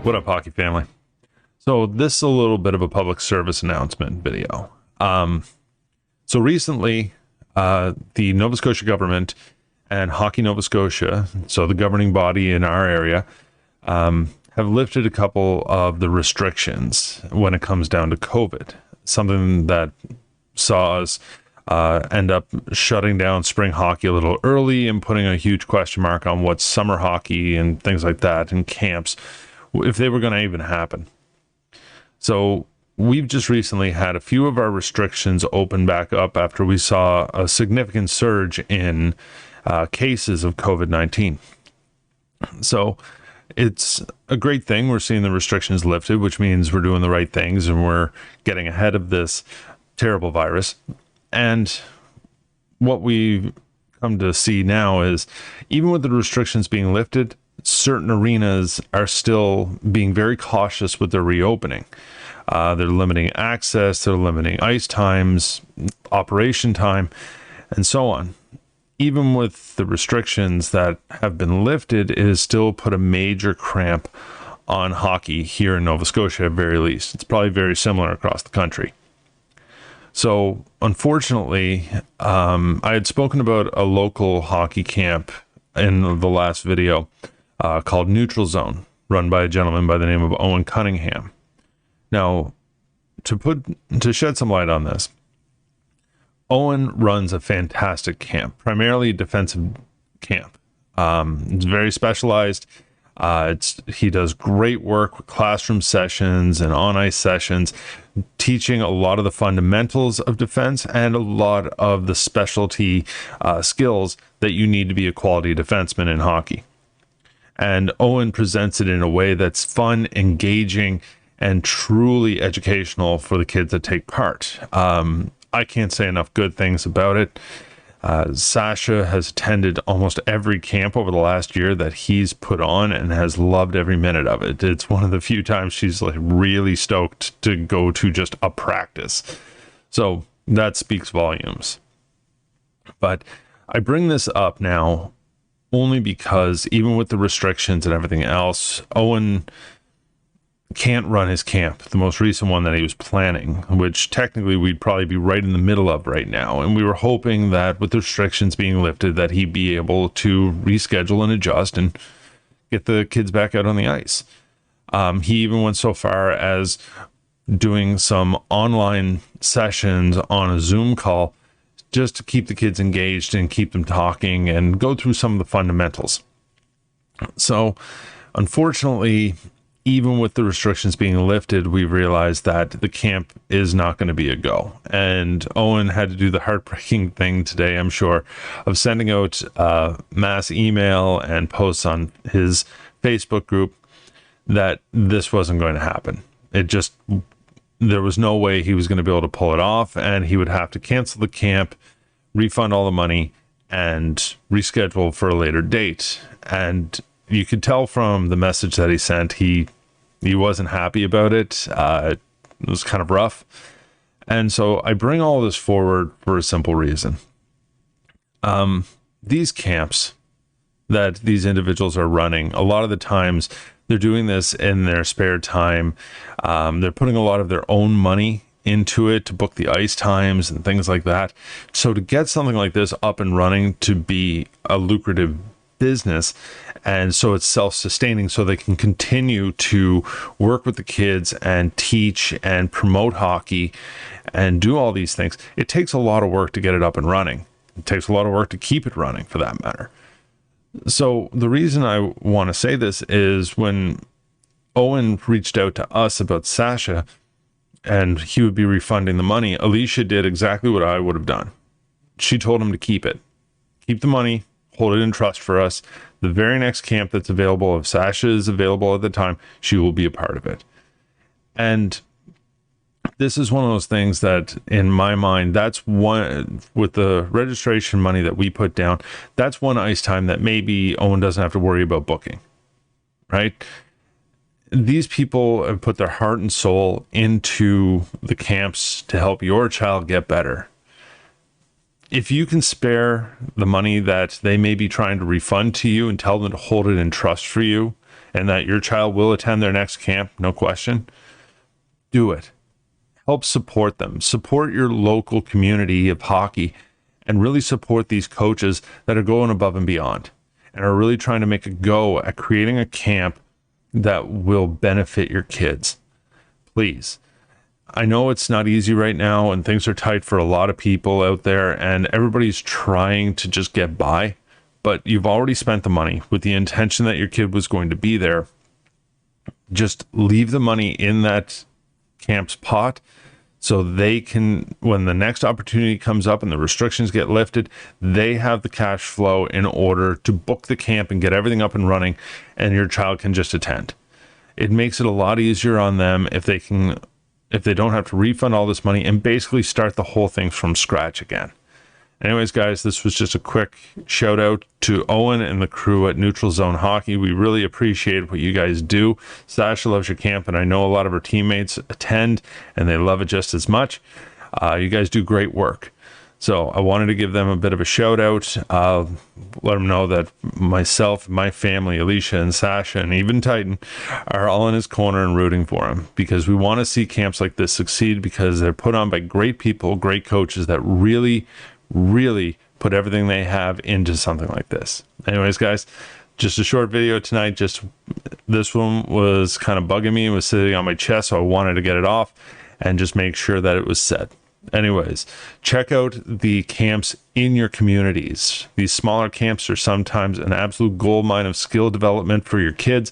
What up, hockey family? So this is a little bit of a public service announcement video. So recently, the Nova Scotia government and Hockey Nova Scotia, so the governing body in our area, have lifted a couple of the restrictions when it comes down to COVID. Something that saw us end up shutting down spring hockey a little early and putting a huge question mark on what summer hockey and things like that and camps, if they were going to even happen. So we've just recently had a few of our restrictions open back up after we saw a significant surge in cases of COVID-19. So it's a great thing. We're seeing the restrictions lifted, which means we're doing the right things and we're getting ahead of this terrible virus. And what we've come to see now is even with the restrictions being lifted, certain arenas are still being very cautious with their reopening. They're limiting access, they're limiting ice times, operation time, and so on. Even with the restrictions that have been lifted, it has still put a major cramp on hockey here in Nova Scotia at very least. It's probably very similar across the country. So unfortunately, I had spoken about a local hockey camp in the last video called Neutral Zone, run by a gentleman by the name of Owen Cunningham. Now, to shed some light on this, Owen runs a fantastic camp, primarily a defensive camp. It's very specialized. He does great work with classroom sessions and on-ice sessions, teaching a lot of the fundamentals of defense and a lot of the specialty skills that you need to be a quality defenseman in hockey. And Owen presents it in a way that's fun, engaging, and truly educational for the kids that take part. I can't say enough good things about it. Sasha has attended almost every camp over the last year that he's put on and has loved every minute of it. It's one of the few times she's like really stoked to go to just a practice. So that speaks volumes. But I bring this up now only because even with the restrictions and everything else, Owen can't run his camp, the most recent one that he was planning, which technically we'd probably be right in the middle of right now. And we were hoping that with the restrictions being lifted, that he'd be able to reschedule and adjust and get the kids back out on the ice. He even went so far as doing some online sessions on a Zoom call just to keep the kids engaged and keep them talking and go through some of the fundamentals. So unfortunately, even with the restrictions being lifted, we realized that the camp is not going to be a go. And Owen had to do the heartbreaking thing today, I'm sure, of sending out mass email and posts on his Facebook group that this wasn't going to happen. There was no way he was going to be able to pull it off, and he would have to cancel the camp, refund all the money, and reschedule for a later date. And you could tell from the message that he sent, he wasn't happy about it. It was kind of rough. And so I bring all this forward for a simple reason. These camps that these individuals are running, a lot of the times they're doing this in their spare time. They're putting a lot of their own money into it to book the ice times and things like that. So to get something like this up and running to be a lucrative business, and so it's self-sustaining, so they can continue to work with the kids and teach and promote hockey and do all these things. It takes a lot of work to get it up and running. It takes a lot of work to keep it running, for that matter. So the reason I want to say this is when Owen reached out to us about Sasha and he would be refunding the money, Alicia did exactly what I would have done. She told him to keep it. Keep the money, hold it in trust for us. The very next camp that's available, if Sasha is available at the time, she will be a part of it. And this is one of those things that, in my mind, that's one, with the registration money that we put down, that's one ice time that maybe Owen doesn't have to worry about booking, right? These people have put their heart and soul into the camps to help your child get better. If you can spare the money that they may be trying to refund to you and tell them to hold it in trust for you and that your child will attend their next camp, no question, do it. Help support them. Support your local community of hockey and really support these coaches that are going above and beyond and are really trying to make a go at creating a camp that will benefit your kids. Please. I know it's not easy right now and things are tight for a lot of people out there and everybody's trying to just get by, but you've already spent the money with the intention that your kid was going to be there. Just leave the money in that camp's pot so they can, when the next opportunity comes up and the restrictions get lifted, they have the cash flow in order to book the camp and get everything up and running, and your child can just attend. It makes it a lot easier on them if they don't have to refund all this money and basically start the whole thing from scratch again. Anyways, guys, this was just a quick shout out to Owen and the crew at Neutral Zone Hockey. We really appreciate what you guys do. Sasha loves your camp, and I know a lot of her teammates attend and they love it just as much. You guys do great work. So I wanted to give them a bit of a shout out, let them know that myself, my family, Alicia and Sasha, and even Titan are all in his corner and rooting for him, because we want to see camps like this succeed because they're put on by great people, great coaches that really, really put everything they have into something like this. Anyways, guys, just a short video tonight. Just this one was kind of bugging me. It was sitting on my chest, so I wanted to get it off and just make sure that it was said. Anyways, check out the camps in your communities. These smaller camps are sometimes an absolute gold mine of skill development for your kids.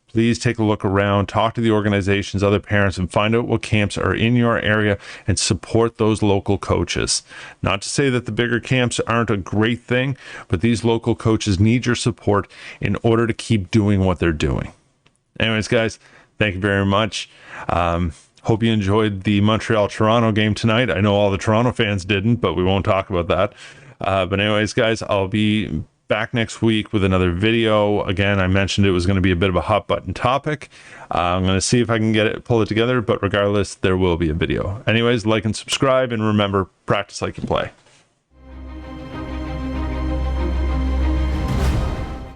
Please take a look around, talk to the organizations, other parents, and find out what camps are in your area and support those local coaches. Not to say that the bigger camps aren't a great thing, but these local coaches need your support in order to keep doing what they're doing. Anyways, guys, thank you very much. Hope you enjoyed the Montreal-Toronto game tonight. I know all the Toronto fans didn't, but we won't talk about that. But anyways, guys, I'll be back next week with another video. Again, I mentioned it was going to be a bit of a hot button topic. I'm going to see if I can pull it together, but regardless, there will be a video. Anyways, like and subscribe, and remember, practice like you play.